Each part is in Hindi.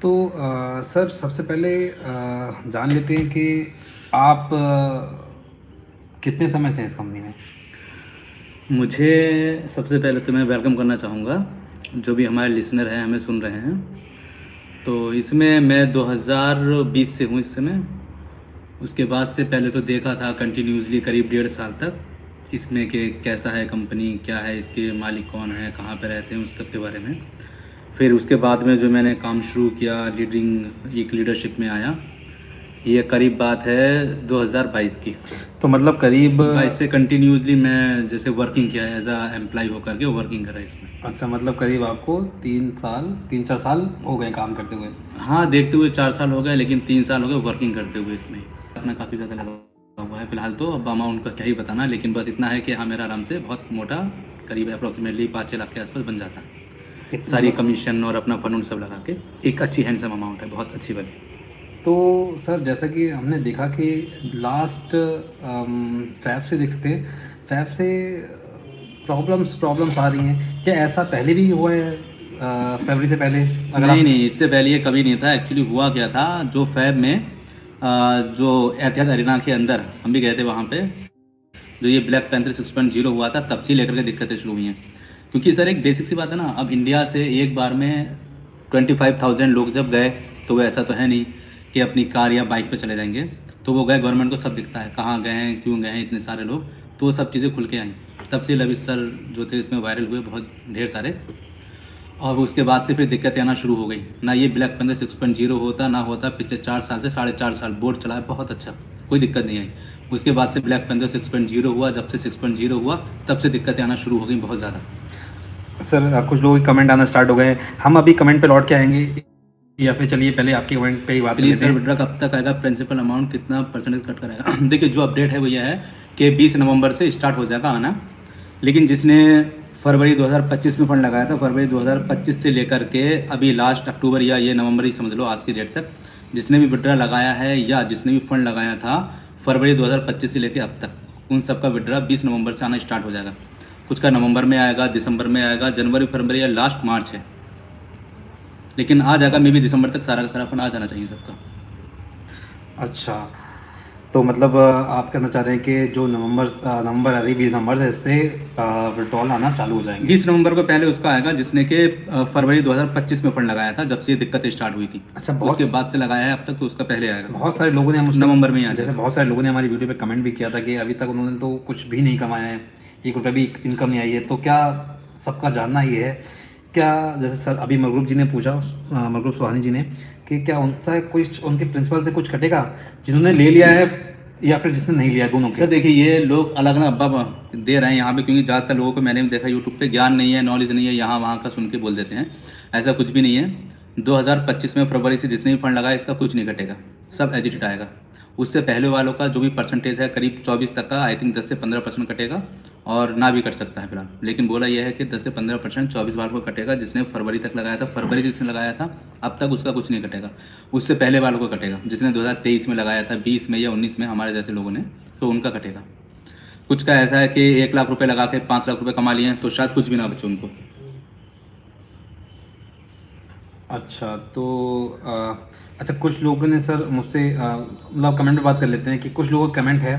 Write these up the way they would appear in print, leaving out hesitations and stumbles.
तो सर सबसे पहले जान लेते हैं कि आप कितने समय से हैं इस कंपनी में? मुझे सबसे पहले तो मैं वेलकम करना चाहूँगा जो भी हमारे लिसनर हैं हमें सुन रहे हैं। तो इसमें मैं 2020 से हूँ इस समय। उसके बाद से पहले तो देखा था कंटिन्यूसली करीब 1.5 साल तक इसमें कि कैसा है कंपनी, क्या है, इसके मालिक कौन है, कहाँ पे रहते हैं, उस सब के बारे में। फिर उसके बाद में जो मैंने काम शुरू किया, लीडिंग एक लीडरशिप में आया। ये करीब बात है 2022 की। तो मतलब करीब 22 से कंटिन्यूसली मैं जैसे वर्किंग किया है, एज आ एम्प्लॉय होकर के वर्किंग करा इसमें। अच्छा, मतलब करीब आपको 3-4 साल हो गए काम करते हुए। हाँ, देखते हुए 4 साल हो गए, लेकिन 3 साल हो गए वर्किंग करते हुए इसमें। अपना काफ़ी ज़्यादा लगा हुआ है फिलहाल तो। अब अमाउंट का क्या ही बताना, लेकिन बस इतना है कि हाँ, मेरा आराम से बहुत मोटा करीब अप्रॉक्सीमेटली 5-6 लाख के आसपास बन जाता है। सारी मतलब कमीशन और अपना फंड सब लगा के एक अच्छी हैंडसम अमाउंट है, बहुत अच्छी वाली। तो सर जैसा कि हमने देखा कि लास्ट फैब से देख सकते हैं, फैब से प्रॉब्लम्स प्रॉब्लम्स आ रही हैं। क्या ऐसा पहले भी हुआ है फरवरी से पहले? अगर नहीं आप नहीं, इससे पहले ये कभी नहीं था। एक्चुअली हुआ क्या था, जो फैब में जो एतिहाद अरीना के अंदर हम भी गए थे वहाँ पे, जो ये ब्लैक पैंथर 6.0 हुआ था, तब से लेकर के दिक्कतें शुरू हुई हैं। क्योंकि सर एक बेसिक सी बात है ना, अब इंडिया से एक बार में 25,000 लोग जब गए, तो वो ऐसा तो है नहीं कि अपनी कार या बाइक पे चले जाएंगे। तो वो गए, गवर्नमेंट को सब दिखता है कहाँ गए हैं, क्यों गए हैं इतने सारे लोग। तो वो सब चीज़ें खुल के आई। तब से लविश सर जो थे इसमें वायरल हुए बहुत ढेर सारे। और उसके बाद से फिर दिक्कतें आना शुरू हो गई। ना ये ब्लैक पैंथर 6.0 होता ना होता, पिछले 4 साल से 4.5 साल बोर्ड चला है बहुत अच्छा, कोई दिक्कत नहीं आई। उसके बाद से ब्लैक पैंथर 6.0 हुआ, जब से 6.0 हुआ तब से दिक्कतें आना शुरू हो गई बहुत ज़्यादा। सर कुछ लोगों के कमेंट आना स्टार्ट हो गए हैं, हम अभी कमेंट पे लौट के आएंगे, या फिर चलिए पहले आपके कमेंट पे ही बात कर प्लीज़ लेते सर, हैं। विड्रा कब तक आएगा, प्रिंसिपल अमाउंट कितना परसेंटेज कट कराएगा? देखिए, जो अपडेट है वो यह है कि 20 नवंबर से स्टार्ट हो जाएगा आना। लेकिन जिसने फरवरी 2025 में फंड लगाया था, फरवरी 2025 से लेकर के अभी लास्ट अक्टूबर या ये नवंबर ही समझ लो आज की डेट तक, जिसने भी विड्रा लगाया है या जिसने भी फंड लगाया था फरवरी 2025 से लेकर अब तक, उन सबका विड्रा 20 नवंबर से आना स्टार्ट हो जाएगा। कुछ का नवंबर में आएगा, दिसंबर में आएगा, जनवरी फरवरी या लास्ट मार्च है, लेकिन आ जाएगा। मे भी दिसंबर तक सारा का सारा फंड आ जाना चाहिए सबका। अच्छा, तो मतलब आप कहना चाह रहे हैं कि जो नवंबर अभी 20 नवंबर से इससे विड्रॉल आना चालू हो जाएंगे। 20 नवंबर को पहले उसका आएगा जिसने कि फरवरी 2025 में फंड लगाया था, जब से ये दिक्कतें स्टार्ट हुई थी। अच्छा, उसके बाद से लगाया है अब तक, तो उसका पहले आएगा, बहुत सारे लोगों ने मुझसे नवंबर में ही आ जैसे जाएगा। बहुत सारे लोगों ने हमारी वीडियो पे कमेंट भी किया था कि अभी तक उन्होंने तो कुछ भी नहीं कमाया है, 1 रुपये भी इनकम नहीं आई है। तो क्या सबका जानना ये है, क्या जैसे सर अभी मरगरूप जी ने पूछा, मरगरूप सुहानी जी ने, कि क्या उनसे कुछ उनके प्रिंसिपल से कुछ कटेगा जिन्होंने ले लिया है या फिर जिसने नहीं लिया है, दोनों सर के? देखिए, ये लोग अलग अलग अब्बा दे रहे हैं यहाँ पे, क्योंकि ज़्यादातर लोगों को मैंने भी देखा यूट्यूब पे ज्ञान नहीं है, नॉलेज नहीं है, यहाँ वहाँ का सुन के बोल देते हैं। ऐसा कुछ भी नहीं है। 2025 में फरवरी से जिसने भी फंड लगाया इसका कुछ नहीं कटेगा, सब एजिट आएगा। उससे पहले वालों का जो भी परसेंटेज है करीब 24 तक का, आई थिंक 10 से 15% कटेगा, और ना भी कट सकता है फिलहाल। लेकिन बोला यह है कि 10 से 15% 24 बार को कटेगा। जिसने फरवरी तक लगाया था, फरवरी जिसने लगाया था अब तक उसका कुछ नहीं कटेगा। उससे पहले वालों को कटेगा, जिसने 2023 में लगाया था, 20 में या 19 में, हमारे जैसे लोगों ने, तो उनका कटेगा। कुछ का ऐसा है कि 1 लाख रुपए लगा के 5 लाख रुपए कमा लिए हैं, तो शायद कुछ भी ना बचे उनको। अच्छा, तो अच्छा, कुछ लोगों ने सर मुझसे मतलब कमेंट में बात कर लेते हैं कि कुछ लोगों का कमेंट है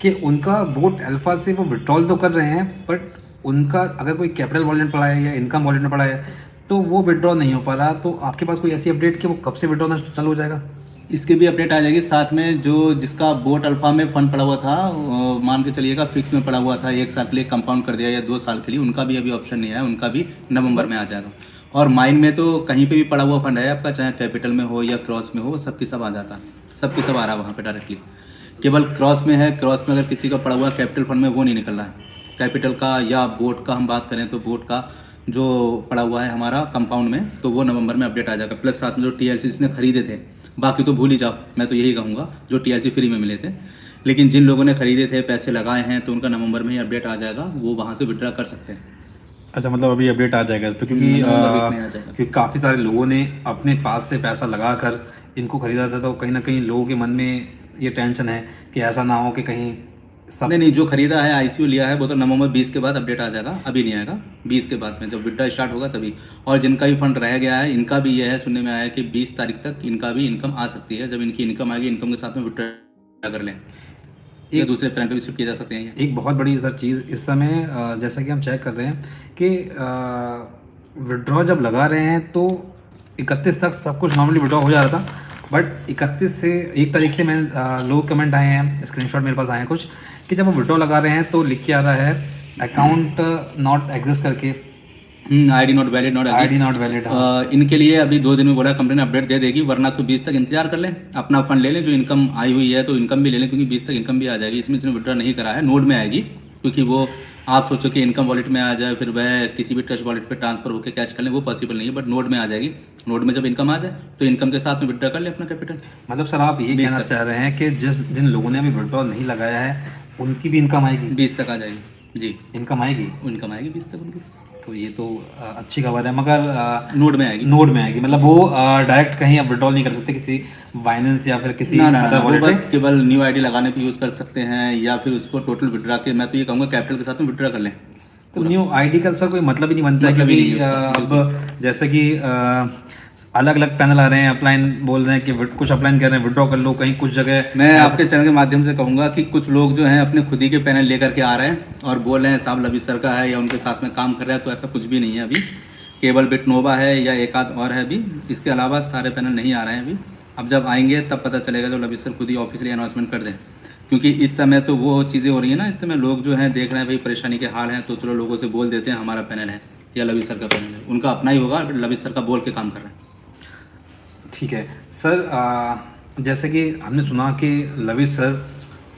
कि उनका वोट अल्फा से वो विड्रॉल तो कर रहे हैं, बट उनका अगर कोई कैपिटल वॉलेट में पड़ा है या इनकम वॉलेट में पड़ा है तो वो विड्रॉ नहीं हो पा रहा। तो आपके पास कोई ऐसी अपडेट कि वो कब से विड्रॉ चालू हो जाएगा? इसकी भी अपडेट आ जाएगी साथ में। जो जिसका बोट अल्फा में फंड पड़ा हुआ था, मान के चलिएगा फिक्स में पड़ा हुआ था, 1 साल के लिए कंपाउंड कर दिया या 2 साल के लिए, उनका भी अभी ऑप्शन नहीं आया, उनका भी नवंबर में आ जाएगा। और माइन में तो कहीं पे भी पड़ा हुआ फंड है आपका, चाहे कैपिटल में हो या क्रॉस में हो, सबकी सब आ जाता है, सबकी सब आ रहा है वहाँ पे डायरेक्टली। केवल क्रॉस में है, क्रॉस में अगर किसी का पड़ा हुआ कैपिटल फंड में, वो नहीं निकल रहा है। कैपिटल का या बोट का हम बात करें तो बोट का जो पड़ा हुआ है हमारा कंपाउंड में, तो वो नवंबर में अपडेट आ जाएगा। प्लस साथ में जो टीएलसी जिसने खरीदे थे, बाकी तो भूल ही जाओ, मैं तो यही कहूँगा, जो टीएलसी फ्री में मिले थे। लेकिन जिन लोगों ने खरीदे थे, पैसे लगाए हैं, तो उनका नवंबर में ही अपडेट आ जाएगा, वो वहाँ से विड्रा कर सकते हैं। अच्छा, मतलब अभी अपडेट आ जाएगा इस पर, नवंबर वीक में आ जाएगा। क्योंकि काफ़ी सारे लोगों ने अपने पास से पैसा लगा कर इनको ख़रीदा था, तो कहीं ना कहीं लोगों के मन में ये टेंशन है कि ऐसा ना हो कि कहीं सब नहीं नहीं, जो खरीदा है आईसीयू लिया है वो तो नवंबर 20 के बाद अपडेट आ जाएगा, अभी नहीं आएगा, 20 के बाद में जब विड्रॉ स्टार्ट होगा तभी। और जिनका भी फंड रह गया है इनका भी ये है, सुनने में आया है कि 20 तारीख तक इनका भी इनकम आ सकती है। जब इनकी इनकम आएगी, इनकम के साथ में विड्रॉ कर लें या एक दूसरे प्लान पे भी शिफ्ट किए जा सकते हैं ये। एक बहुत बड़ी सर चीज़ इस समय जैसा कि हम चेक कर रहे हैं कि विड्रॉ जब लगा रहे हैं तो 31 तक सब कुछ नॉर्मली विड्रॉ हो जा रहा था, बट 31 से 1 तारीख से मैं लोग कमेंट आए हैं, स्क्रीनशॉट मेरे पास आए हैं कुछ, कि जब वो विड्रॉ लगा रहे हैं तो लिख के आ रहा है अकाउंट नॉट एग्जिस्ट करके, ID not valid, not ID not valid. इनके लिए अभी 2 दिन में बोला कंपनी ने अपडेट दे देगी, वरना तो 20 तक इंतजार कर लें, अपना फंड ले लें, जो इनकम आई हुई है तो इनकम भी ले लें, क्योंकि 20 तक इनकम भी आ जाएगी। इसमें इसने विड्रॉ नहीं करा है, नोड में आएगी, क्योंकि वो आप सोचो कि इनकम वॉलेट में आ जाए फिर वह किसी भी ट्रस्ट वॉलेट पे ट्रांसफर होकर कैश कर लें, वो पॉसिबल नहीं है, बट नोड में आ जाएगी। नोड में जब इनकम आ जाए तो इनकम के साथ में विड्रॉ कर ले अपना कैपिटल। मतलब सर आप ये कहना चाह रहे हैं कि जिन लोगों ने अभी विड्रॉ नहीं लगाया है उनकी भी इनकम आएगी? 20 तक आ जाएगी जी, इनकम आएगी, इनकम आएगी 20 तक उनकी। तो ये तो अच्छी खबर है, मगर नोड में आएगी, नोड में आएगी, मतलब वो डायरेक्ट कहीं आप विड्रॉल नहीं कर सकते किसी बाइनेंस या फिर किसी ना ना अदर वो वॉलेट बस पे? केवल न्यू आईडी लगाने पे यूज़ कर सकते हैं, या फिर उसको टोटल विड्रॉ के, मैं तो ये कहूँगा कैपिटल के साथ में विड्रॉ कर लें। तो न्यू आईडी का सर कोई मतलब ही नहीं बनता है, मतलब ही क्योंकि नहीं है उसका, अब जैसे कि अलग अलग पैनल आ रहे हैं, अपलाइन बोल रहे हैं कि कुछ अपलाइन कर रहे हैं विड्रॉ कर लो, कहीं कुछ जगह मैं आपके चैनल के माध्यम से कहूँगा कि कुछ लोग जो हैं अपने खुद ही के पैनल लेकर के आ रहे हैं और बोल रहे हैं साहब लवी सर का है या उनके साथ में काम कर रहा है, तो ऐसा कुछ भी नहीं है अभी। केवल बिटनोवा है या एक आध और है अभी, इसके अलावा सारे पैनल नहीं आ रहे हैं अभी। अब जब आएंगे तब पता चलेगा जब लवी सर खुद ही ऑफिशियली अनाउंसमेंट कर दें, क्योंकि इस समय तो वो चीज़ें हो रही है ना, इस समय लोग जो हैं देख रहे हैं भाई परेशानी के हाल हैं, तो चलो लोगों से बोल देते हैं हमारा पैनल है या लवी सर का पैनल है, उनका अपना ही होगा, लवी सर का बोल के काम कर रहे हैं। ठीक है सर, जैसे कि हमने सुना कि लवी सर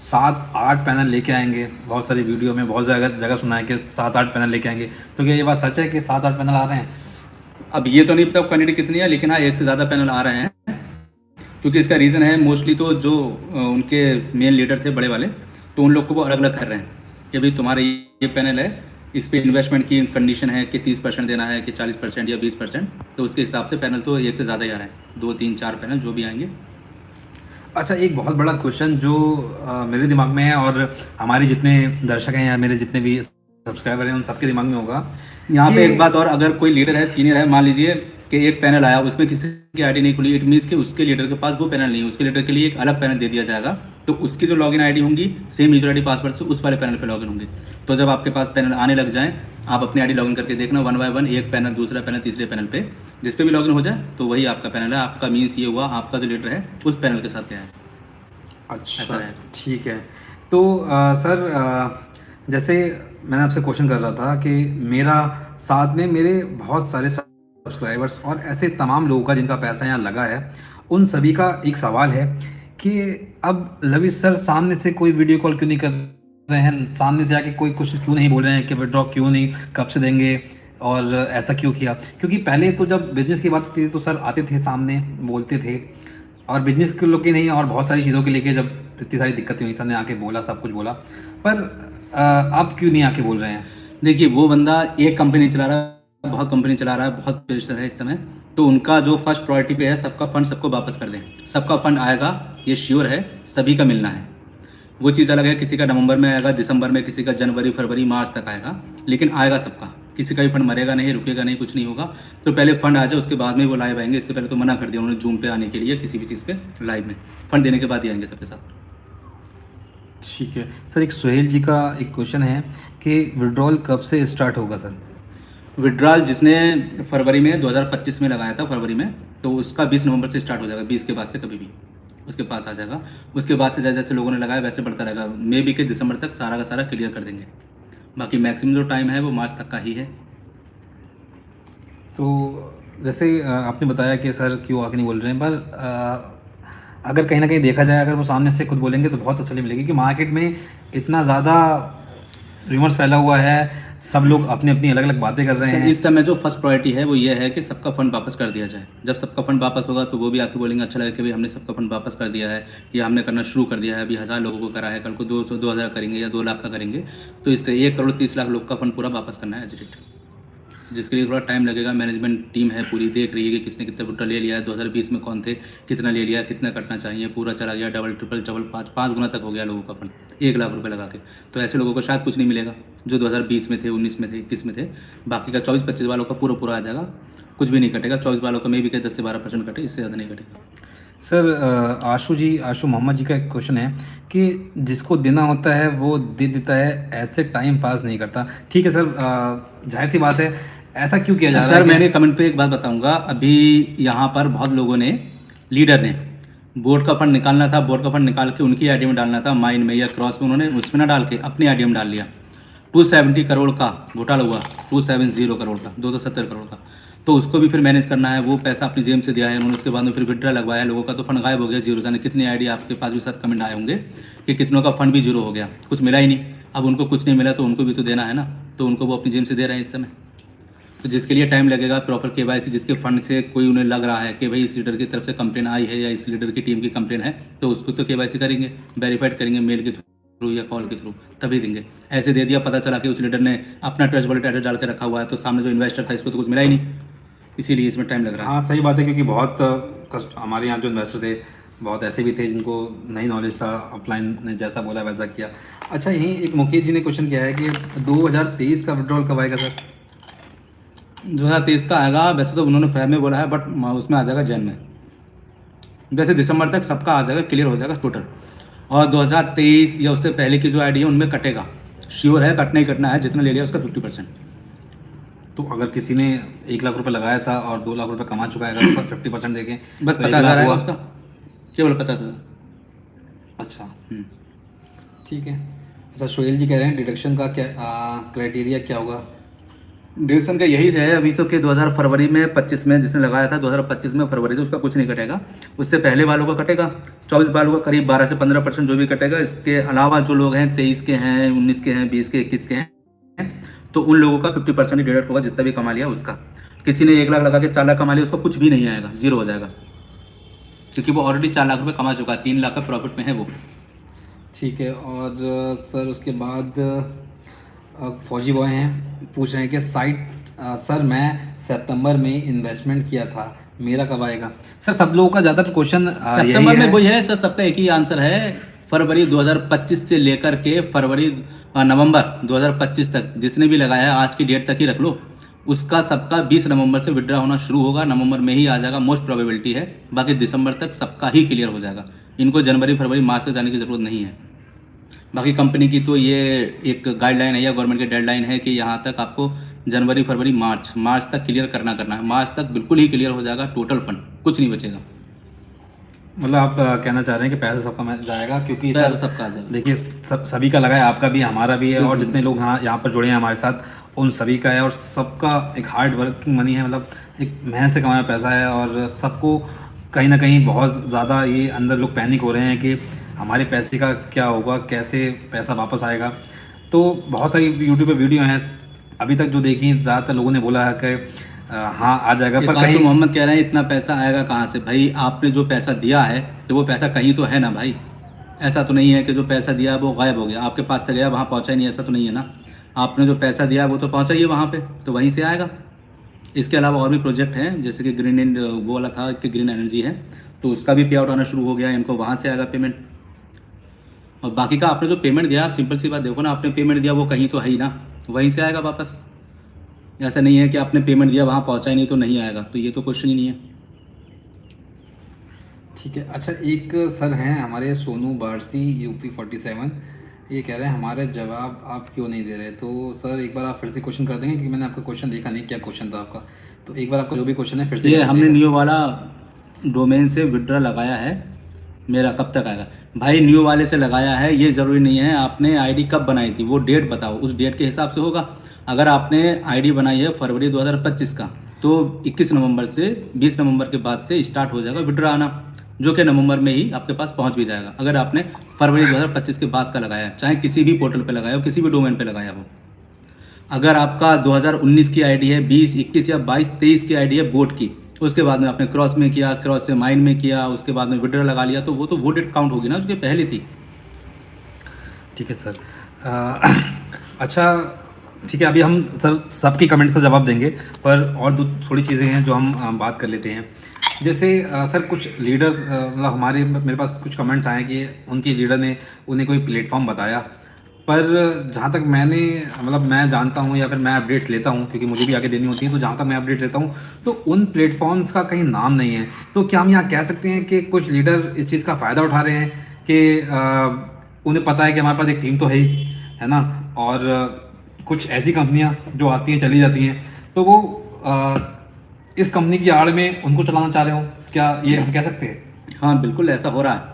7-8 पैनल लेके आएंगे, बहुत सारी वीडियो में बहुत जगह जगह सुना है कि 7-8 पैनल लेके आएंगे, तो क्या ये बात सच है कि 7-8 पैनल आ रहे हैं? अब ये तो नहीं पता क्वांटिटी कितनी है, लेकिन हाँ 1 से ज़्यादा पैनल आ रहे हैं, क्योंकि इसका रीज़न है मोस्टली तो जो उनके मेन लीडर थे बड़े वाले, तो उन लोग को वो अलग अलग कर रहे हैं कि भाई तुम्हारे ये पैनल है, इस पे इन्वेस्टमेंट की कंडीशन है कि 30% देना है कि 40% या 20%, तो उसके हिसाब से पैनल तो 1 से ज़्यादा ही आ रहा है, 2 3 4 पैनल जो भी आएंगे। अच्छा, एक बहुत बड़ा क्वेश्चन जो मेरे दिमाग में है और हमारे जितने दर्शक हैं या मेरे जितने भी सब्सक्राइबर हैं उन सबके दिमाग में होगा, यहाँ पे ये एक बात और, अगर कोई लीडर है सीनियर है, मान लीजिए कि एक पैनल आया उसमें किसी की आईडी नहीं खुली, इट मीन्स कि उसके लीडर के पास वो पैनल नहीं है, उसके लीडर के लिए एक अलग पैनल दे दिया जाएगा, तो उसकी जो लॉगिन आईडी होंगी सेम यूजर आईडी पासवर्ड से उस वाले पैनल पे लॉगिन होंगे। तो जब आपके पास पैनल आने लग जाएं, आप अपनी आईडी लॉगिन करके देखना 1 बाय 1, एक पैनल दूसरा पैनल तीसरे पैनल पे, जिस पे भी लॉगिन हो जाए तो वही आपका पैनल है। आपका मीन्स ये हुआ आपका जो लीडर है उस पैनल के साथ क्या है। अच्छा ठीक है। तो सर, जैसे मैंने आपसे क्वेश्चन कर रहा था कि मेरा साथ में मेरे बहुत सारे सब्सक्राइबर्स और ऐसे तमाम लोगों का जिनका पैसा यहाँ लगा है, उन सभी का एक सवाल है कि अब लवी सर सामने से कोई वीडियो कॉल क्यों नहीं कर रहे हैं, सामने से आके कोई कुछ क्यों नहीं बोल रहे हैं कि विड्रॉ क्यों नहीं, कब से देंगे और ऐसा क्यों किया? क्योंकि पहले तो जब बिजनेस की बात होती थी तो सर आते थे सामने, बोलते थे, और बिजनेस के लोग के नहीं और बहुत सारी चीज़ों के लेके जब इतनी सारी दिक्कतें हुई सर ने आके बोला, सब कुछ बोला, पर आप क्यों नहीं आके बोल रहे हैं? देखिए वो बंदा एक कंपनी चला रहा है, बहुत कंपनी चला रहा है, बहुत प्रेशर है इस समय, तो उनका जो फर्स्ट प्रायोरिटी पे है सबका फंड सबको वापस कर दें। सबका फंड आएगा ये श्योर है, सभी का मिलना है। वो चीज़ अलग है, किसी का नवंबर में आएगा, दिसंबर में, किसी का जनवरी फरवरी मार्च तक आएगा, लेकिन आएगा सबका, किसी का भी फंड मरेगा नहीं, रुकेगा नहीं, कुछ नहीं होगा। तो पहले फंड आ जाए उसके बाद में वो लाइव आएंगे। इससे पहले तो मना कर दिया उन्होंने जूम पे आने के लिए, किसी भी चीज़ पे लाइव में फंड देने के बाद ही आएंगे सबके साथ। ठीक है सर, एक सोहेल जी का एक क्वेश्चन है कि विड्रॉल कब से स्टार्ट होगा सर? विड्रॉल जिसने फरवरी में 2025 में लगाया था फरवरी में, तो उसका 20 नवंबर से स्टार्ट हो जाएगा। 20 के बाद से कभी भी उसके पास आ जाएगा। उसके बाद से जैसे जैसे लोगों ने लगाया वैसे बढ़ता रहेगा। मे बी के दिसंबर तक सारा का सारा क्लियर कर देंगे। बाकी मैक्सिमम जो टाइम है वो मार्च तक का ही है। तो जैसे आपने बताया कि सर क्यों आके नहीं बोल रहे हैं, पर अगर कहीं ना कहीं देखा जाए, अगर वो सामने से खुद बोलेंगे तो बहुत तसल्ली मिलेगी कि मार्केट में इतना ज़्यादा रूमर्स फैला हुआ है, सब लोग अपनी अपनी अलग अलग बातें कर रहे हैं। इस समय जो फर्स्ट प्रायोरिटी है वो ये है कि सबका फंड वापस कर दिया जाए। जब सबका फंड वापस होगा तो वो भी आके बोलेंगे अच्छा लगे कि भाई हमने सबका फंड वापस कर दिया है, या हमने करना शुरू कर दिया है। अभी 1000 लोगों को करा है, कल को 200 2000 करेंगे या 2 लाख का करेंगे। तो इस तरह 1 करोड़ 30 लाख लोग का फंड पूरा वापस करना है एजिट। जिसके लिए थोड़ा टाइम लगेगा। मैनेजमेंट टीम है पूरी, देख रही है कि किसने कितना विड्रॉ ले लिया है, 2020 में कौन थे, कितना ले लिया, कितना कटना चाहिए, पूरा चला गया, डबल ट्रिपल डबल पाँच गुना तक हो गया लोगों का फंड 1 लाख रुपए लगा के। तो ऐसे लोगों को शायद कुछ नहीं मिलेगा जो 2020 में थे, 19 में थे, 21 में थे। बाकी का 24-25 वालों का पूरा पूरा आ जाएगा, कुछ भी नहीं कटेगा। 24 वालों का मे भी 10 से 12% कटे, इससे ज़्यादा नहीं कटेगा। सर आशु मोहम्मद जी का एक क्वेश्चन है कि जिसको देना होता है वो दे देता है, ऐसे टाइम पास नहीं करता। ठीक है सर, जाहिर सी बात है, ऐसा क्यों किया जा रहा है? सर मैंने कमेंट पे एक बात बताऊंगा। अभी यहाँ पर बहुत लोगों ने, लीडर ने बोर्ड का फंड निकालना था, बोर्ड का फंड निकाल के उनकी आईडी में डालना था, माइन में या क्रॉस में, उन्होंने उसमें ना डाल के अपनी आईडी में डाल लिया। 270 करोड़ का घोटाला हुआ, 270 करोड़ का, 270 करोड़ का। तो उसको भी फिर मैनेज करना है, वो पैसा अपनी जेब से दिया है उन्होंने, उसके बाद में फिर विड्रा लगवाया, लोगों का तो फंड गायब हो गया, जीरो। जाने कितनी आईडी आपके पास भी साथ कमेंट आए होंगे कि कितनों का फंड भी जीरो हो गया, कुछ मिला ही नहीं। अब उनको कुछ नहीं मिला तो उनको भी तो देना है ना, तो उनको वो अपनी जेब से दे रहे हैं इस समय। तो जिसके लिए टाइम लगेगा, प्रॉपर केवाईसी, जिसके फंड से कोई उन्हें लग रहा है कि भाई इस लीडर की तरफ से कंप्लेन आई है या इस लीडर की टीम की कंप्लेन है, तो उसको तो केवाईसी करेंगे, वेरीफाइड करेंगे मेल के थ्रू या कॉल के थ्रू, तभी देंगे। ऐसे दे दिया, पता चला कि उस लीडर ने अपना ट्रस्ट वॉलेट एड्रेस डाल के रखा हुआ है, तो सामने जो इन्वेस्टर था इसको तो कुछ मिला ही नहीं, इसीलिए इसमें टाइम लग रहा है। हाँ सही बात है, क्योंकि बहुत हमारे यहाँ जो इन्वेस्टर थे बहुत ऐसे भी थे जिनको नहीं नॉलेज था, अपलाइन ने जैसा बोला वैसा किया। अच्छा, यहीं एक मुकेश जी ने क्वेश्चन किया है कि 2023 का विड्रॉल कब आएगा सर? 2023 का आएगा, वैसे तो उन्होंने फैब में बोला है, बट उसमें आ जाएगा जैन में। वैसे दिसंबर तक सबका आ जाएगा, क्लियर हो जाएगा टोटल। और 2023 या उससे पहले की जो आईडी है उनमें कटेगा, श्योर है, कटना ही कटना है, जितना ले लिया उसका 50%। तो अगर किसी ने 1 लाख रुपए लगाया था और 2 लाख रुपए कमा चुका है, अगर उसका 50% देखें बस तो 50,000 आएगा हुआ। उसका, केवल 50,000। अच्छा ठीक है। अच्छा, सोहेल जी कह रहे हैं डिडक्शन का क्या क्राइटेरिया क्या होगा? डिडक्शन का यही है अभी तो कि 2000 फरवरी में 25 में जिसने लगाया था, 2025 में फरवरी से उसका कुछ नहीं कटेगा, उससे पहले वालों का कटेगा। 24 वालों का करीब 12 से 15% जो भी कटेगा। इसके अलावा जो लोग हैं 23 के हैं, 19 के हैं, 20 के, 21 के हैं, तो उन लोगों का 50% ही डिडक्ट होगा, जितना भी कमा लिया उसका। किसी ने 1 लाख लगा के 4 लाख कमा लिया, उसका कुछ भी नहीं आएगा, जीरो हो जाएगा, क्योंकि वो ऑलरेडी 4 लाख रुपए कमा चुका है, 3 लाख का प्रॉफिट में है वो। ठीक है। और सर उसके बाद फौजी बॉय हैं, पूछ रहे हैं कि साइट सर मैं सितंबर में इन्वेस्टमेंट किया था, मेरा कब आएगा? सर सब लोगों का ज़्यादातर क्वेश्चन सितंबर में वही है सर, सबका एक ही आंसर है। फरवरी 2025 से लेकर के फरवरी नवंबर 2025 तक जिसने भी लगाया है, आज की डेट तक ही रख लो, उसका सबका 20 नवंबर से विड्रा होना शुरू होगा, नवंबर में ही आ जाएगा, मोस्ट प्रोबेबिलिटी है। बाकी दिसंबर तक सबका ही क्लियर हो जाएगा, इनको जनवरी फरवरी मार्च तक जाने की ज़रूरत नहीं है। बाकी कंपनी की तो ये एक गाइडलाइन है या गवर्नमेंट की डेडलाइन है कि यहाँ तक आपको जनवरी फरवरी मार्च तक क्लियर करना है। मार्च तक बिल्कुल ही क्लियर हो जाएगा टोटल फंड, कुछ नहीं बचेगा। मतलब आप कहना चाह रहे हैं कि पैसा सबका मिल जाएगा, क्योंकि पैसा सबका आ जाएगा। देखिए सभी का लगा है, आपका भी हमारा भी है, और जितने लोग यहाँ पर जुड़े हैं हमारे साथ उन सभी का है, और सबका एक हार्ड वर्किंग मनी है, मतलब एक मेहनत से कमाया पैसा है। और सबको कहीं ना कहीं बहुत ज़्यादा ये अंदर लोग पैनिक हो रहे हैं कि हमारे पैसे का क्या होगा, कैसे पैसा वापस आएगा। तो बहुत सारी यूट्यूब पे वीडियो हैं अभी तक जो देखी, ज़्यादातर लोगों ने बोला है कि हाँ आ जाएगा, पर कहीं मोहम्मद कह रहे हैं इतना पैसा आएगा कहाँ से? भाई आपने जो पैसा दिया है तो वो पैसा कहीं तो है ना भाई। ऐसा तो नहीं है कि जो पैसा दिया वो गायब हो गया, आपके पास से गया वहाँ पहुँचा ही नहीं, ऐसा तो नहीं है ना। आपने जो पैसा दिया वो तो पहुँचा ही है वहाँ पे, तो वहीं से आएगा। इसके अलावा और भी प्रोजेक्ट हैं, जैसे कि ग्रीन एंड वो वाला था कि ग्रीन एनर्जी है, तो उसका भी पे आउट आना शुरू हो गया, इनको वहाँ से आएगा पेमेंट। और बाकी का आपने जो पेमेंट दिया, आप सिंपल सी बात देखो ना, आपने पेमेंट दिया वो कहीं तो है ही ना, वहीं से आएगा वापस। ऐसा नहीं है कि आपने पेमेंट दिया वहाँ पहुँचा ही नहीं तो नहीं आएगा, तो ये तो क्वेश्चन ही नहीं है। ठीक है। अच्छा, एक सर हैं हमारे सोनू बारसी यूपी 47, ये कह रहे हैं हमारे जवाब आप क्यों नहीं दे रहे? तो सर एक बार आप फिर से क्वेश्चन कर देंगे, क्योंकि मैंने आपका क्वेश्चन देखा नहीं, क्या क्वेश्चन था आपका? तो एक बार आपका जो भी क्वेश्चन है फिर से ये हमने न्यू वाला डोमेन से विड्रॉ लगाया है, मेरा कब तक आएगा? भाई न्यू वाले से लगाया है, ये ज़रूरी नहीं है आपने आईडी कब बनाई थी, वो डेट बताओ, उस डेट के हिसाब से होगा। अगर आपने आईडी बनाई है फरवरी 2025 का, तो 21 नवंबर से 20 नवंबर के बाद से स्टार्ट हो जाएगा विड्रॉ आना, जो कि नवंबर में ही आपके पास पहुंच भी जाएगा। अगर आपने फरवरी 2025 के बाद का लगाया है, चाहे किसी भी पोर्टल पे लगाया हो, किसी भी डोमेन पे लगाया हो। अगर आपका 2019 की आईडी है, 20, 21 या 22, 23 की आईडी है बोट की, उसके बाद में आपने क्रॉस में किया, क्रॉस से माइन में किया, उसके बाद में विड्रॉ लगा लिया, तो वो तो वो डेट काउंट होगी ना, उसके पहले थी। ठीक है सर। अच्छा, ठीक है, अभी हम सर सबकी कमेंट्स का जवाब देंगे, पर और थोड़ी चीज़ें हैं जो हम बात कर लेते हैं। जैसे सर कुछ लीडर्स मतलब हमारे मेरे पास कुछ कमेंट्स आए कि उनके लीडर ने उन्हें कोई प्लेटफॉर्म बताया, पर जहाँ तक मैंने मतलब मैं जानता हूँ या फिर मैं अपडेट्स लेता हूँ, क्योंकि मुझे भी आगे देनी होती है, तो जहाँ तक मैं अपडेट लेता हूँ तो उन प्लेटफॉर्म्स का कहीं नाम नहीं है। तो क्या हम यहाँ कह सकते हैं कि कुछ लीडर इस चीज़ का फ़ायदा उठा रहे हैं कि उन्हें पता है कि हमारे पास एक टीम तो है ना, और कुछ ऐसी कंपनियां जो आती हैं चली जाती हैं, तो वो इस कंपनी की आड़ में उनको चलाना चाह रहे हो, क्या ये हम कह सकते हैं? हाँ बिल्कुल ऐसा हो रहा है।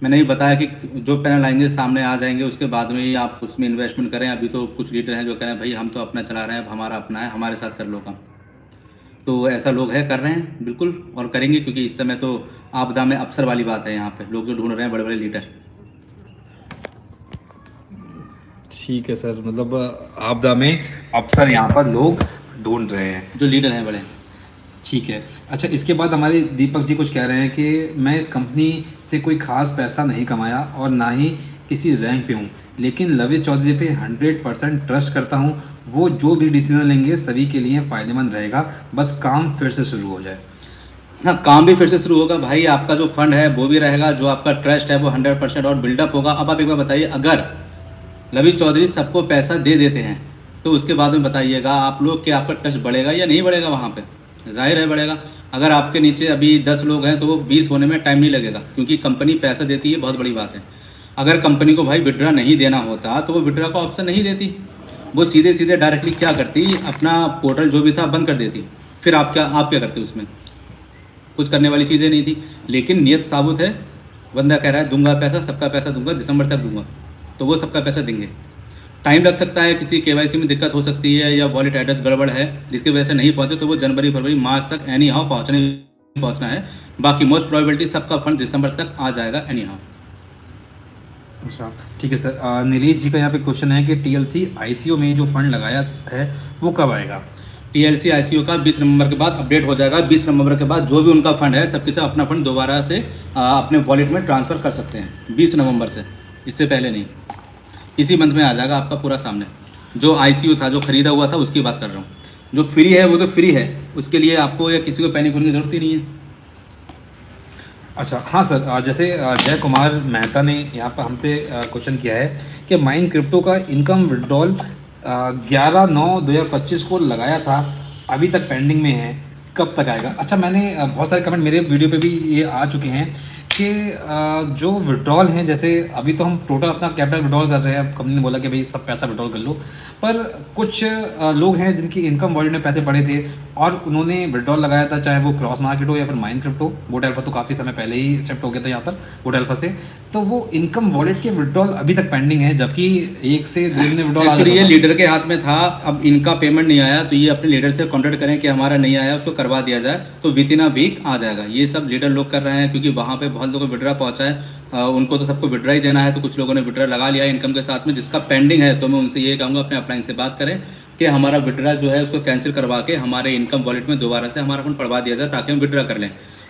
मैंने ही बताया कि जो पैनल आएंगे सामने आ जाएंगे, उसके बाद में ही आप उसमें इन्वेस्टमेंट करें। अभी तो कुछ लीडर हैं जो कह रहे हैं भाई हम तो अपना चला रहे हैं, अब हमारा अपना है, हमारे साथ कर लो काम। तो ऐसा लोग है कर रहे हैं बिल्कुल, और करेंगे, क्योंकि इस समय तो आपदा में अवसर वाली बात है। यहाँ पे लोग जो ढूंढ रहे हैं बड़े बड़े लीडर। ठीक है सर, मतलब आपदा में अफसर यहाँ पर लोग ढूंढ रहे हैं, जो लीडर हैं बड़े। ठीक है। अच्छा, इसके बाद हमारे दीपक जी कुछ कह रहे हैं कि मैं इस कंपनी से कोई खास पैसा नहीं कमाया और ना ही किसी रैंक पे हूँ, लेकिन लविश चौधरी पे 100% ट्रस्ट करता हूँ। वो जो भी डिसीजन लेंगे सभी के लिए फ़ायदेमंद रहेगा, बस काम फिर से शुरू हो जाए। हाँ, काम भी फिर से शुरू होगा भाई। आपका जो फंड है वो भी रहेगा, जो आपका ट्रस्ट है वो 100% और बिल्डअप होगा। अब आप एक बार बताइए, अगर लविश चौधरी सबको पैसा दे देते हैं तो उसके बाद में बताइएगा आप लोग कि आपका ट्रस्ट बढ़ेगा या नहीं बढ़ेगा। वहाँ पे जाहिर है बढ़ेगा। अगर आपके नीचे अभी 10 लोग हैं तो वो 20 होने में टाइम नहीं लगेगा, क्योंकि कंपनी पैसा देती है, बहुत बड़ी बात है। अगर कंपनी को भाई विड्रा नहीं देना होता तो वो विड्रा का ऑप्शन नहीं देती, वो सीधे सीधे डायरेक्टली क्या करती, अपना पोर्टल जो भी था बंद कर देती। फिर आप क्या करते उसमें? कुछ करने वाली चीज़ें नहीं थी। लेकिन नियत साबुत है, बंदा कह रहा है दूंगा पैसा, सबका पैसा दूंगा, दिसंबर तक दूंगा, तो वो सबका पैसा देंगे। टाइम लग सकता है, किसी केवाईसी में दिक्कत हो सकती है या वॉलेट एड्रेस गड़बड़ है जिसकी वजह से नहीं पहुंचे, तो वो जनवरी फरवरी मार्च तक एनी हाउ पहुंचना है। बाकी मोस्ट प्रोबेबिलिटी सबका फंड दिसंबर तक आ जाएगा एनी हाउ। अच्छा, ठीक है सर। नीरज जी का यहाँ पे क्वेश्चन है कि टीएलसी आईसीओ में जो फंड लगाया है वो कब आएगा? टीएलसी आईसीओ का 20 नवंबर के बाद अपडेट हो जाएगा। 20 नवंबर के बाद जो भी उनका फंड है सबके सब अपना फंड दोबारा से अपने वॉलेट में ट्रांसफ़र कर सकते हैं 20 नवंबर से, इससे पहले नहीं। इसी मंथ में आ जाएगा आपका पूरा सामने। जो आईसीयू था, जो खरीदा हुआ था, उसकी बात कर रहा हूँ। जो फ्री है वो तो फ्री है, उसके लिए आपको या किसी को पैनिक होने की जरूरत ही नहीं है। अच्छा, हाँ सर, जैसे जय कुमार मेहता ने यहाँ पर हमसे क्वेश्चन किया है कि माइन क्रिप्टो का इनकम विड्रॉल 11/9/2025 को लगाया था, अभी तक पेंडिंग में है, कब तक आएगा? अच्छा, मैंने बहुत सारे कमेंट मेरे वीडियो पे भी ये आ चुके हैं कि जो विड्रॉल हैं, जैसे अभी तो हम टोटल अपना कैपिटल विड्रॉल कर रहे हैं, कंपनी ने बोला कि भाई सब पैसा विड्रॉल कर लो, पर कुछ लोग हैं जिनकी इनकम वॉलेट में पैसे पड़े थे और उन्होंने विड्रॉल लगाया था, चाहे वो क्रॉस मार्केट हो या फिर माइन क्रिप्टो। वोट एल्फा तो काफ़ी समय पहले ही शिफ्ट हो गया था यहाँ पर वोट एल्फा से, तो वो इनकम वॉलेट के विड्रॉल अभी तक पेंडिंग है, जबकि 1 से 2 दिन विड्रॉल आ एक्चुअली ये जाता था। लीडर के हाथ में था। अब इनका पेमेंट नहीं आया तो ये अपने लीडर से कॉन्टेक्ट करें कि हमारा नहीं आया, उसको करवा दिया जाए, तो विद इन अ वीक आ जाएगा। ये सब लीडर लोग कर रहे हैं, क्योंकि वहाँ पे बहुत लोगों को विड्रा पहुँचा है। उनको तो सबको विड्रा ही देना है, तो कुछ लोगों ने विड्रा लगा लिया है इनकम के साथ में। जिसका पेंडिंग है तो मैं उनसे ये कहूँगा अपने अपलाइन से बात करें कि हमारा विड्रा जो है उसको कैंसिल करवा के हमारे इनकम वॉलेट में दोबारा से हमारा फंड पड़वा दिया जाए, ताकि हम विड्रा कर लें।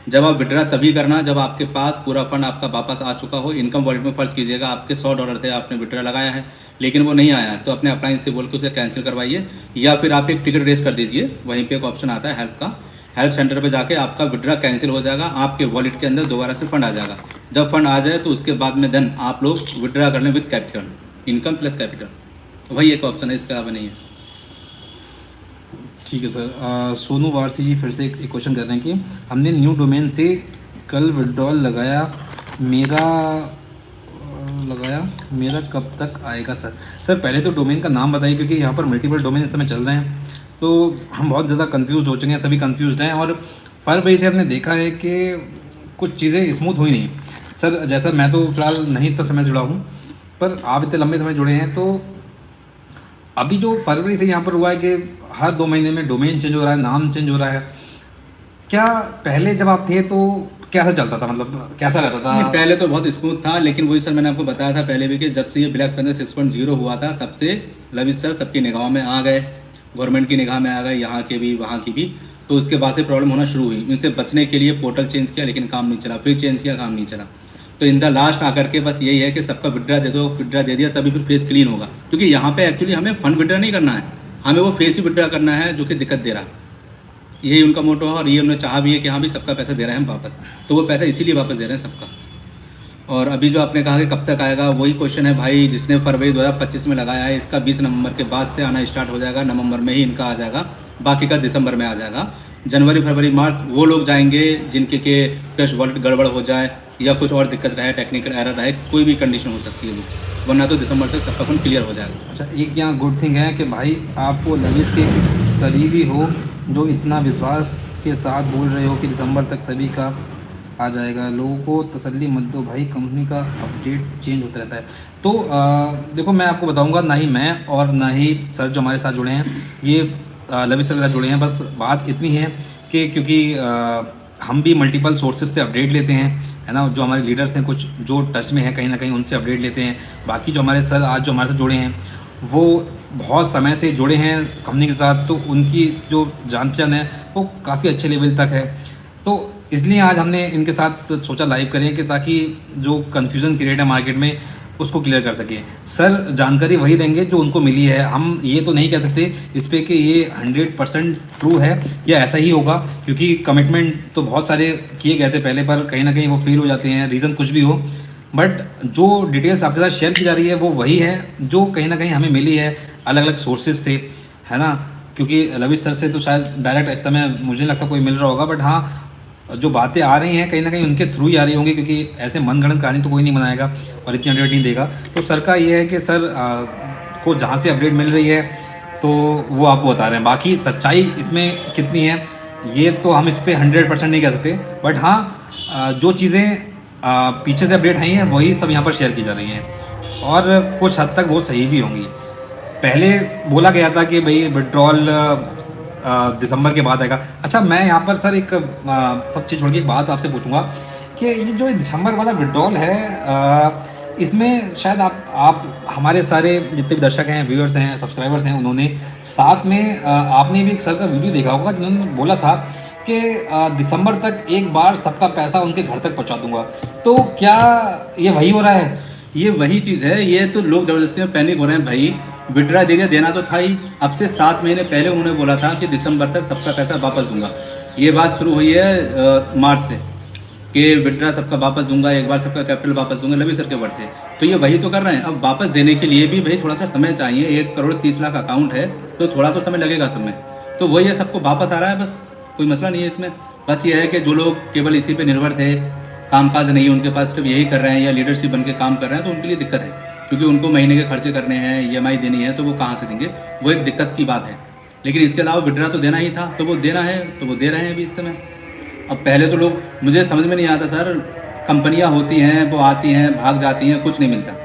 जब आप विड्रा तभी करना जब आपके पास पूरा फंड आपका वापस आ चुका हो। इनकम वॉलेट में फर्ज कीजिएगा आपके $100 थे, आपने विड्रा लगाया है लेकिन वो नहीं आया, तो अपने अप्लायंस से बोल के उसे कैंसिल करवाइए, या फिर आप एक टिकट रेस कर दीजिए। वहीं पे एक ऑप्शन आता है हेल्प का, हेल्प सेंटर पे जाके आपका विड्रा कैंसिल हो जाएगा, आपके वॉलेट के अंदर दोबारा से फंड आ जाएगा। जब फंड आ जाए तो उसके बाद में देन आप लोग विड्रा कर लें with capital, income plus capital. वही एक ऑप्शन है, इसके अलावा नहीं है। ठीक है सर। सोनू वारसी जी फिर से एक क्वेश्चन कर रहे हैं कि हमने न्यू डोमेन से कल विड्रॉल मेरा कब तक आएगा सर? सर पहले तो डोमेन का नाम बताइए, क्योंकि यहाँ पर मल्टीपल डोमेन इस समय चल रहे हैं, तो हम बहुत ज़्यादा कंफ्यूज हो चुके हैं, सभी कंफ्यूज हैं, और फरवरी से हमने देखा है कि कुछ चीज़ें स्मूथ हुई नहीं। सर जैसा मैं तो फिलहाल नहीं इतना समय जुड़ा हूँ, पर आप इतने लंबे समय जुड़े हैं, तो अभी जो फरवरी से यहाँ पर हुआ है कि हर 2 महीने में डोमेन चेंज हो रहा है, नाम चेंज हो रहा है, क्या पहले जब आप थे तो कैसा चलता था, मतलब कैसा रहता था? पहले तो बहुत स्मूथ था, लेकिन वही सर मैंने आपको बताया था पहले भी कि जब से ये ब्लैक पैंथर 6.0 हुआ था तब से लविश सर सबकी निगाहों में आ गए, गवर्नमेंट की निगाह में आ गए, यहाँ के भी वहाँ की भी। तो उसके बाद से प्रॉब्लम होना शुरू हुई। इनसे बचने के लिए पोर्टल चेंज किया लेकिन काम नहीं चला, फिर चेंज किया, काम नहीं चला। तो इन द लास्ट आकर के बस यही है कि सबका विड्रा दे दो, विड्रा दे दिया तभी फिर फेस क्लीन होगा, क्योंकि यहाँ पे एक्चुअली हमें फंड विड्रा नहीं करना है, हमें वो फेस ही विड्रा करना है जो कि दिक्कत दे रहा है। यही उनका मोटो है और ये उन्होंने चाहा भी है कि हाँ भी सबका पैसा दे रहे हैं हम वापस, तो वो पैसा इसीलिए वापस दे रहे हैं सबका। और अभी जो आपने कहा कि कब तक आएगा, वही क्वेश्चन है भाई, जिसने फरवरी 2025 में लगाया है इसका 20 नवंबर के बाद से आना स्टार्ट हो जाएगा, नवंबर में ही इनका आ जाएगा, बाकी का दिसंबर में आ जाएगा। जनवरी फरवरी मार्च वो लोग जाएंगे जिनके के कैश वॉलेट गड़बड़ हो जाए या कुछ और दिक्कत रहे, टेक्निकल एरर रहे, कोई भी कंडीशन हो सकती है, वरना तो दिसंबर तक सबका फंड क्लियर हो जाएगा। अच्छा, एक यहाँ गुड थिंग है कि भाई आप वो लविश के करीबी हो जो इतना विश्वास के साथ बोल रहे हो कि दिसंबर तक सभी का आ जाएगा। लोगों को तसल्ली मत दो भाई, कंपनी का अपडेट चेंज होता रहता है। तो देखो मैं आपको बताऊंगा, ना ही मैं और ना ही सर जो हमारे साथ जुड़े हैं ये लविश सर के साथ जुड़े हैं। बस बात इतनी है कि क्योंकि हम भी मल्टीपल सोर्सेज से अपडेट लेते हैं, है ना, जो हमारे लीडर्स हैं कुछ जो टच में हैं कहीं ना कहीं उनसे अपडेट लेते हैं। बाकी जो हमारे सर आज जो हमारे साथ जुड़े हैं वो बहुत समय से जुड़े हैं कंपनी के साथ, तो उनकी जो जान पहचान है वो काफ़ी अच्छे लेवल तक है। तो इसलिए आज हमने इनके साथ सोचा लाइव करें कि ताकि जो कन्फ्यूज़न क्रिएट है मार्केट में उसको क्लियर कर सकें। सर जानकारी वही देंगे जो उनको मिली है, हम ये तो नहीं कह सकते इस पर कि ये 100% ट्रू है या ऐसा ही होगा, क्योंकि कमिटमेंट तो बहुत सारे किए गए थे पहले, पर कहीं ना कहीं वो फेल हो जाते हैं, रीज़न कुछ भी हो। बट जो डिटेल्स आपके साथ शेयर की जा रही है वो वही है जो कहीं ना कहीं हमें मिली है अलग अलग सोर्सेज से, है ना, क्योंकि लविश सर से तो शायद डायरेक्ट इस समय मुझे नहीं लगता कोई मिल रहा होगा, बट हाँ जो बातें आ रही हैं कहीं ना कहीं उनके थ्रू ही आ रही होंगी, क्योंकि ऐसे मनगढ़ंत कहानी तो कोई नहीं बनाएगा और इतनी अपडेट नहीं देगा। तो सर का ये है कि सर को जहाँ से अपडेट मिल रही है तो वो आपको बता रहे हैं। बाकी सच्चाई इसमें कितनी है ये तो हम इस पर 100% नहीं कह सकते, बट हाँ जो चीज़ें पीछे से अपडेट आई हैं वही सब यहाँ पर शेयर की जा रही हैं और कुछ हद तक वो सही भी होंगी। पहले बोला गया था कि भाई विड्रॉल दिसंबर के बाद आएगा। अच्छा, मैं यहाँ पर सर एक सब चीज़ छोड़ के एक बात आपसे पूछूंगा कि ये जो दिसंबर वाला विड्रॉल है इसमें शायद आप हमारे सारे जितने भी दर्शक हैं, व्यूअर्स हैं, सब्सक्राइबर्स हैं, उन्होंने साथ में आपने भी एक सर का वीडियो देखा होगा जिन्होंने बोला था कि दिसंबर तक एक बार सबका पैसा उनके घर तक पहुँचा दूंगा। तो क्या ये वही हो रहा है? ये वही चीज़ है, ये तो लोग ज़बरदस्ती में पैनिक हो रहे हैं भाई। विड्रा दे दिया, देना तो था ही। अब से 7 महीने पहले उन्होंने बोला था कि दिसंबर तक सबका पैसा वापस दूंगा। ये बात शुरू हुई है मार्च से कि विड्रा सबका वापस दूंगा, एक बार सबका कैपिटल वापस दूंगा, लवी सर के वर्ड थे। तो ये वही तो कर रहे हैं। अब वापस देने के लिए भी भाई थोड़ा सा समय चाहिए। 1,30,00,000 अकाउंट है तो थोड़ा तो समय लगेगा समय। तो वही है, सबको वापस आ रहा है, बस कोई मसला नहीं है इसमें। बस ये है कि जो लोग केवल इसी पर निर्भर थे, कामकाज नहीं है उनके पास, सिर्फ यही कर रहे हैं या लीडरशिप बन के काम कर रहे हैं, तो उनके लिए दिक्कत है, क्योंकि उनको महीने के खर्चे करने हैं, EMI देनी है, तो वो कहाँ से देंगे, वो एक दिक्कत की बात है। लेकिन इसके अलावा विड्रा तो देना ही था, तो वो देना है तो वो दे रहे हैं अभी इस समय। अब पहले तो लोग, मुझे समझ में नहीं आता सर, कंपनियां होती हैं, वो आती हैं, भाग जाती हैं, कुछ नहीं मिलता।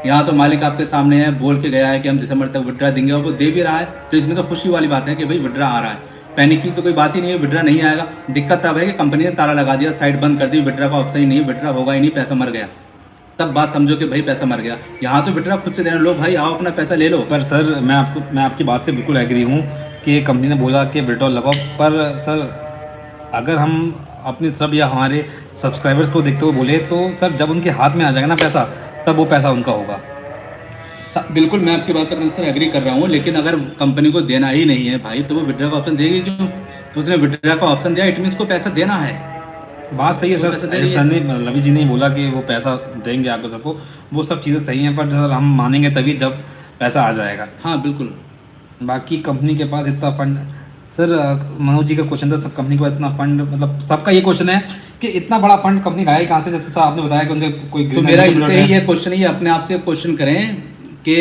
यहाँ तो मालिक आपके सामने है, बोल के गया है कि हम दिसंबर तक विड्रा देंगे और वो दे भी रहा है, तो इसमें तो खुशी वाली बात है कि भाई विड्रा आ रहा है। पैनिक की तो कोई बात ही नहीं है, विड्रा नहीं आएगा। दिक्कत तब है कि कंपनी ने ताला लगा दिया, साइट बंद कर दी, विड्रा का ऑप्शन ही नहीं, विड्रा होगा ही नहीं, पैसा मर गया, तब बात समझो कि भाई पैसा मर गया। यहाँ तो विड्रा खुद से देना, लो भाई आओ अपना पैसा ले लो। पर सर मैं आपकी बात से बिल्कुल एग्री हूँ कि कंपनी ने बोला कि विड्रॉल लगाओ, पर सर अगर हम अपनी तरफ या हमारे सब्सक्राइबर्स को देखते हुए बोले तो सर जब उनके हाथ में आ जाएगा ना पैसा, तब वो पैसा उनका होगा। बिल्कुल, मैं आपकी बात पर सर एग्री कर रहा हूँ, लेकिन अगर कंपनी को देना ही नहीं है भाई तो वो विड्रा का ऑप्शन देगी क्यों? उसने विड्रा का ऑप्शन दिया, इट मीन्स को पैसा देना है। बात सही है सर, सर ने लवी जी ने बोला कि वो पैसा देंगे आपको सबको, वो सब चीज़ें सही हैं, पर सर हम मानेंगे तभी जब पैसा आ जाएगा। हाँ बिल्कुल। बाकी कंपनी के पास इतना फंड, सर मनोज जी का क्वेश्चन था, सब कंपनी के पास इतना फंड, मतलब सबका ये क्वेश्चन है कि इतना बड़ा फंड कंपनी लाए कहाँ से? जैसे सर आपने बताया कि उनके कोई, तो मेरा इससे ही ये क्वेश्चन है, अपने आप से क्वेश्चन करें कि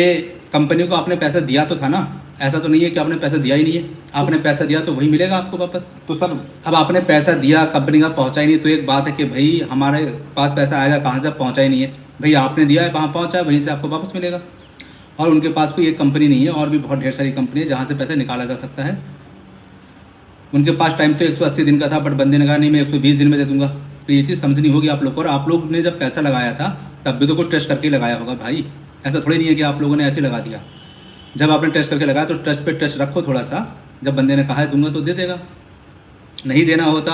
कंपनी को आपने पैसा दिया तो था ना, ऐसा तो नहीं है कि आपने पैसा दिया ही नहीं है। आपने पैसा दिया तो वही मिलेगा आपको वापस। तो सर अब आपने पैसा दिया, कंपनी का पहुंचा ही नहीं, तो एक बात है कि भाई हमारे पास पैसा आएगा कहाँ से, पहुंचा ही नहीं है। भाई आपने दिया है, कहाँ पहुंचा है, वहीं से आपको वापस मिलेगा। और उनके पास कोई एक कंपनी नहीं है, और भी बहुत ढेर सारी कंपनी है जहाँ से पैसा निकाला जा सकता है। उनके पास टाइम तो 180 दिन का था, बट बंदे ने कहा नहीं मैं 120 दिन में दे दूंगा। तो ये चीज़ समझनी होगी आप लोग को। और आप लोग ने जब पैसा लगाया था तब भी तो कोई टेस्ट करके लगाया होगा भाई, ऐसा थोड़ी नहीं है कि आप लोगों ने ऐसे लगा दिया। जब आपने टेस्ट करके लगाया तो टेस्ट पे टेस्ट रखो थोड़ा सा, जब बंदे ने कहा है दूंगा तो दे देगा, नहीं देना होता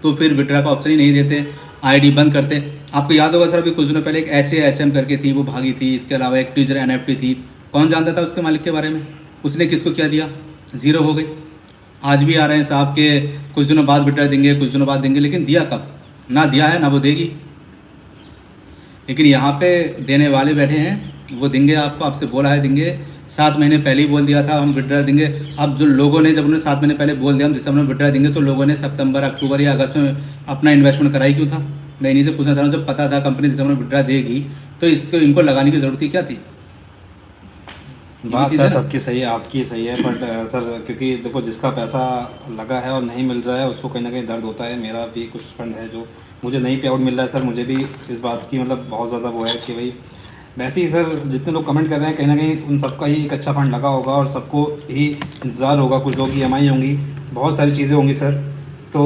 तो फिर विड्रा का ऑप्शन ही नहीं देते। आईडी बंद करते। आपको याद होगा सर, अभी कुछ दिनों पहले एक HAHM करके थी, वो भागी थी। इसके अलावा एक टीजर NFT थी, कौन जानता था उसके मालिक के बारे में? उसने किसको क्या दिया? ज़ीरो हो गई। आज भी आ रहे हैं साहब के कुछ दिनों बाद विड्रॉ देंगे, कुछ दिनों बाद देंगे, लेकिन दिया कब? ना दिया है ना वो देगी। लेकिन यहाँ पे देने वाले बैठे हैं, वो देंगे आपको, आपसे बोला है देंगे। 7 महीने पहले ही बोल दिया था हम विड्रॉ देंगे। अब जो लोगों ने, जब उन्होंने 7 महीने पहले बोल दिया हम दिसंबर में विड्रॉ देंगे, तो लोगों ने सितंबर, अक्टूबर या अगस्त में अपना इन्वेस्टमेंट कराई क्यों था? मैं इन्हीं से पूछना चाह रहा हूँ, जब पता था कंपनी दिसंबर में विड्रॉ देगी, तो इसको इनको लगाने की ज़रूरत ही क्या थी? बात सर सबकी सही है, आपकी सही है, बट सर क्योंकि देखो जिसका पैसा लगा है और नहीं मिल रहा है उसको कहीं ना कहीं दर्द होता है। मेरा भी कुछ फंड है जो मुझे नहीं पे आउट मिल रहा है सर, मुझे भी इस बात की मतलब बहुत ज़्यादा वो है कि भाई वैसे ही सर जितने लोग कमेंट कर रहे हैं कहीं ना कहीं उन सबका ही एक अच्छा फंड लगा होगा और सबको ही इंतज़ार होगा। कुछ लोग EMI होंगी, बहुत सारी चीज़ें होंगी सर। तो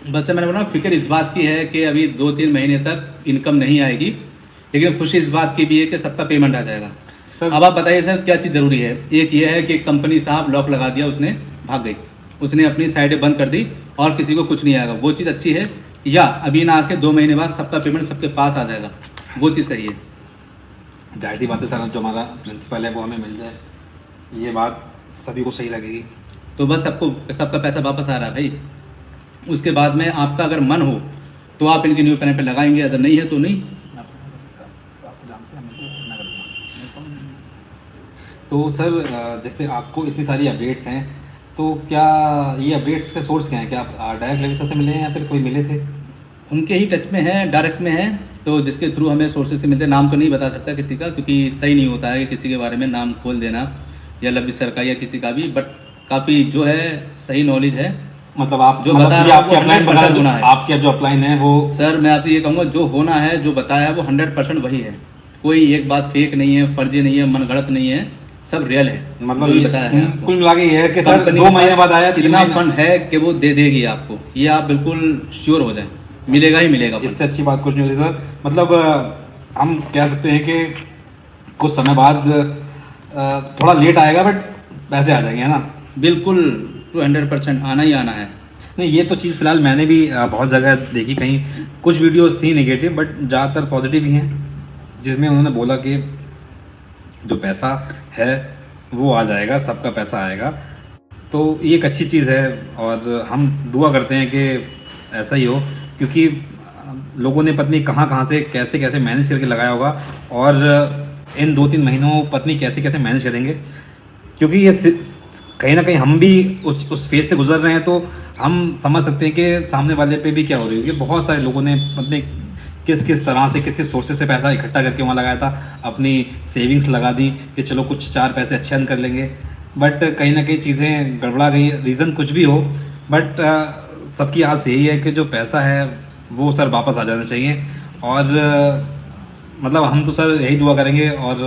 बस मैंने बोला फिक्र इस बात की है कि अभी 2-3 महीने तक इनकम नहीं आएगी, लेकिन खुशी इस बात की भी है कि सबका पेमेंट आ जाएगा सर अब आप बताइए सर क्या चीज़ ज़रूरी है? एक ये है कि कंपनी साहब लॉक लगा दिया, उसने भाग गई, उसने अपनी साइडें बंद कर दी और किसी को कुछ नहीं आएगा, वो चीज़ अच्छी है? या अभी ना आके 2 महीने बाद सबका पेमेंट सबके पास आ जाएगा, वो चीज़ सही है? जाहिर सी बात है सर, जो हमारा प्रिंसिपल है वो हमें मिल जाए, ये बात सभी को सही लगेगी। तो बस सबका पैसा वापस आ रहा है भाई। उसके बाद में आपका अगर मन हो तो आप इनकी न्यू पैनल पे लगाएंगे, अगर नहीं है तो नहीं। तो सर जैसे आपको इतनी सारी अपडेट्स हैं, तो क्या ये अपडेट्स का सोर्स क्या है? क्या आप डायरेक्ट लेवी सर से मिले हैं या फिर कोई मिले थे? उनके ही टच में है, डायरेक्ट में है, तो जिसके थ्रू हमें सोर्सेज से मिलते हैं। नाम तो नहीं बता सकता किसी का, क्योंकि सही नहीं होता है कि किसी के बारे में नाम खोल देना, या लवी सर का या किसी का भी, बट काफ़ी जो है सही नॉलेज है। मतलब आप जो मतलब बता ये रहा हूँ आपके वो अपलाइन 100% होना है। आपके जो अपलाइन है वो सर मैं आपसे ये कहूँगा, जो होना है, जो बताया है वो 100% वही है। कोई एक बात फेक नहीं है, फर्जी नहीं है, मनगढ़ंत नहीं है, सब रियल है। मतलब जो ये बताया है आपको। कुल मिला के ये है कि सर कंपनी 2 महीने बाद आया, 3 इतना महीने फंड है कि वो दे देगी आपको, ये आप बिल्कुल श्योर हो जाए, मिलेगा ही मिलेगा फंड। इससे अच्छी बात कुछ नहीं होती सर। मतलब हम कह सकते हैं कि कुछ समय बाद थोड़ा लेट आएगा बट पैसे आ जाएंगे, है ना? बिल्कुल 200% आना ही आना है। नहीं, ये तो चीज़ फिलहाल मैंने भी बहुत जगह देखी, कहीं कुछ वीडियोस थी नेगेटिव बट ज़्यादातर पॉजिटिव ही हैं, जिसमें उन्होंने बोला कि जो पैसा है वो आ जाएगा, सबका पैसा आएगा। तो ये एक अच्छी चीज़ है और हम दुआ करते हैं कि ऐसा ही हो, क्योंकि लोगों ने पत्नी कहाँ कहाँ से कैसे कैसे मैनेज करके लगाया होगा और इन 2-3 महीनों पत्नी कैसे कैसे मैनेज करेंगे, क्योंकि ये कहीं ना कहीं हम भी उस फेज से गुजर रहे हैं, तो हम समझ सकते हैं कि सामने वाले पे भी क्या हो रही है। बहुत सारे लोगों ने अपने किस किस तरह से किस किस सोर्सेज से पैसा इकट्ठा करके वहाँ लगाया था, अपनी सेविंग्स लगा दी कि चलो कुछ 4 पैसे अच्छे अर्न कर लेंगे, बट कहीं ना कहीं चीज़ें गड़बड़ा गई। रीज़न कुछ भी हो, बट सबकी आस यही है कि जो पैसा है वो सर वापस आ जाना चाहिए। और मतलब हम तो सर यही दुआ करेंगे और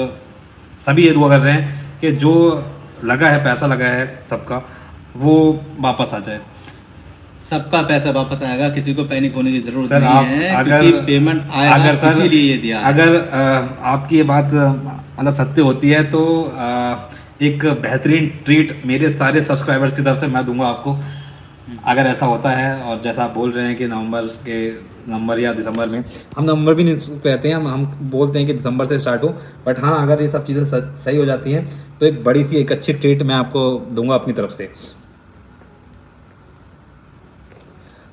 सभी ये दुआ कर रहे हैं कि जो लगा है, पैसा लगा है सबका, वो वापस आ जाए। सबका पैसा वापस आएगा, किसी को पैनिक होने की जरूरत सर नहीं आप है, अगर क्योंकि पेमेंट आएगा, अगर सर इसीलिए ये दिया है। अगर आपकी ये बात मतलब सत्य होती है तो एक बेहतरीन ट्रीट मेरे सारे सब्सक्राइबर्स की तरफ से मैं दूंगा आपको, अगर ऐसा होता है। और जैसा आप बोल रहे हैं कि नवंबर या दिसंबर में, हम नवंबर भी नहीं कहते हैं, हम बोलते हैं कि दिसंबर से स्टार्ट हो, बट हाँ अगर ये सब चीज़ें सही हो जाती हैं तो एक बड़ी सी एक अच्छी ट्रीट मैं आपको दूंगा अपनी तरफ से।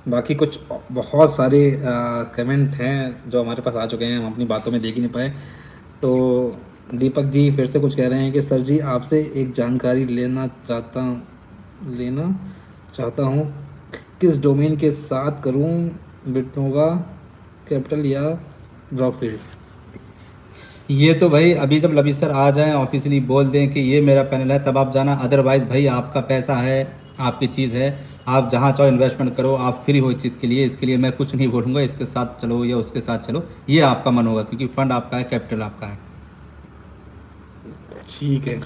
बाकी कुछ बहुत सारे कमेंट हैं जो हमारे पास आ चुके हैं, हम अपनी बातों में देख ही नहीं पाए। तो दीपक जी फिर से कुछ कह रहे हैं कि सर जी आपसे एक जानकारी लेना चाहता हूँ, किस डोमेन के साथ करूँ, बिटनोवा, कैपिटल या ड्रॉपफील्ड? ये तो भाई अभी जब लबी सर आ जाएं ऑफिशियली बोल दें कि ये मेरा पैनल है, तब आप जाना। अदरवाइज भाई आपका पैसा है, आपकी चीज़ है, आप जहाँ चाहो इन्वेस्टमेंट करो, आप फ्री हो इस चीज़ के लिए। इसके लिए मैं कुछ नहीं बोलूँगा इसके साथ चलो या उसके साथ चलो, ये आपका मन होगा, क्योंकि फंड आपका है, कैपिटल आपका है। ठीक है,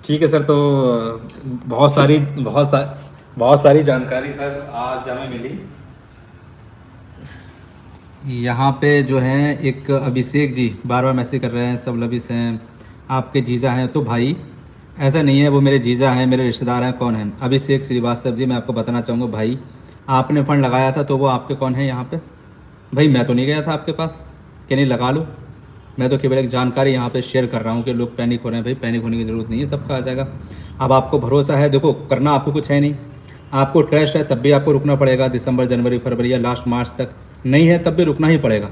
ठीक है सर। तो बहुत सारी जानकारी सर आज हमें मिली। यहाँ पे जो है एक अभिषेक जी बार बार मैसेज कर रहे हैं, सब लबिस हैं, आपके जीजा हैं। तो भाई ऐसा नहीं है, वो मेरे जीजा हैं, मेरे रिश्तेदार हैं। कौन है? अभिषेक श्रीवास्तव जी। मैं आपको बताना चाहूँगा भाई, आपने फ़ंड लगाया था तो वो आपके कौन है यहाँ पे? भाई मैं तो नहीं गया था आपके पास कि नहीं लगा लो। मैं तो केवल एक जानकारी यहाँ पे शेयर कर रहा हूँ कि लोग पैनिक हो रहे हैं। भाई पैनिक होने की ज़रूरत नहीं है, सबका आ जाएगा। अब आपको भरोसा है, देखो करना आपको कुछ है नहीं, आपको ट्रस्ट है तब भी आपको रुकना पड़ेगा दिसंबर, जनवरी, फरवरी या लास्ट मार्च तक। नहीं है तब भी रुकना ही पड़ेगा,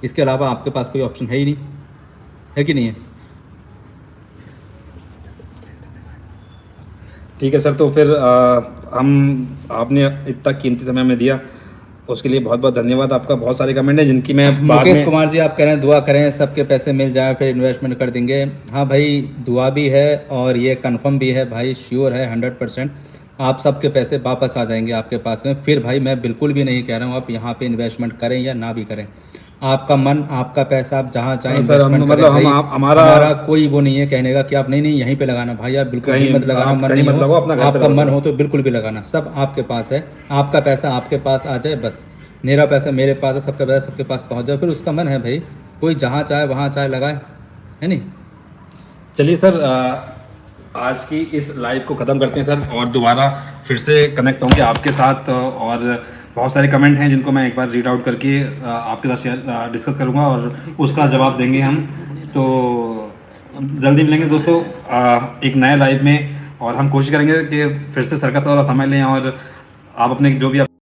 इसके अलावा आपके पास कोई ऑप्शन है ही नहीं, है कि नहीं है? ठीक है सर, तो फिर हम आपने इतना कीमती समय में दिया, उसके लिए बहुत बहुत धन्यवाद आपका। बहुत सारे कमेंट हैं जिनकी मैं बाद मुकेश में कुमार जी आप कह रहे हैं दुआ करें सबके पैसे मिल जाए फिर इन्वेस्टमेंट कर देंगे। हाँ भाई दुआ भी है और ये कंफर्म भी है भाई, श्योर है 100%। आप सबके पैसे वापस आ जाएंगे आपके पास में। फिर भाई मैं बिल्कुल भी नहीं कह रहा हूँ आप यहाँ पे इन्वेस्टमेंट करें या ना भी करें, आपका मन आपका पैसा आप जहाँ चाहें सर हम इन्वेस्टमेंट करें मतलब भाई। हमारा हमारा कोई वो नहीं है कहने का कि आप नहीं नहीं यहीं पे लगाना, भाई आप बिल्कुल भी कहीं मत लगाना, आप मन कहीं नहीं मत हो, लगाओ, अपना घर पे आपका लगाओ मन सर। हो तो बिल्कुल भी लगाना, सब आपके पास है। आपका पैसा आपके पास आ जाए बस, मेरा पैसा मेरे पास है, सबका पैसा सबके पास पहुंच जाए, फिर उसका मन है भाई, कोई जहाँ चाहे वहाँ चाहे लगाए, है नहीं? चलिए सर, आज की इस लाइव को ख़त्म करते हैं सर, और दोबारा फिर से कनेक्ट होंगे आपके साथ। और बहुत सारे कमेंट हैं जिनको मैं एक बार रीड आउट करके आपके साथ शेयर डिस्कस करूंगा और उसका जवाब देंगे हम। तो जल्दी मिलेंगे दोस्तों एक नए लाइव में, और हम कोशिश करेंगे कि फिर से सर्कस वाला समय लें, और आप अपने जो भी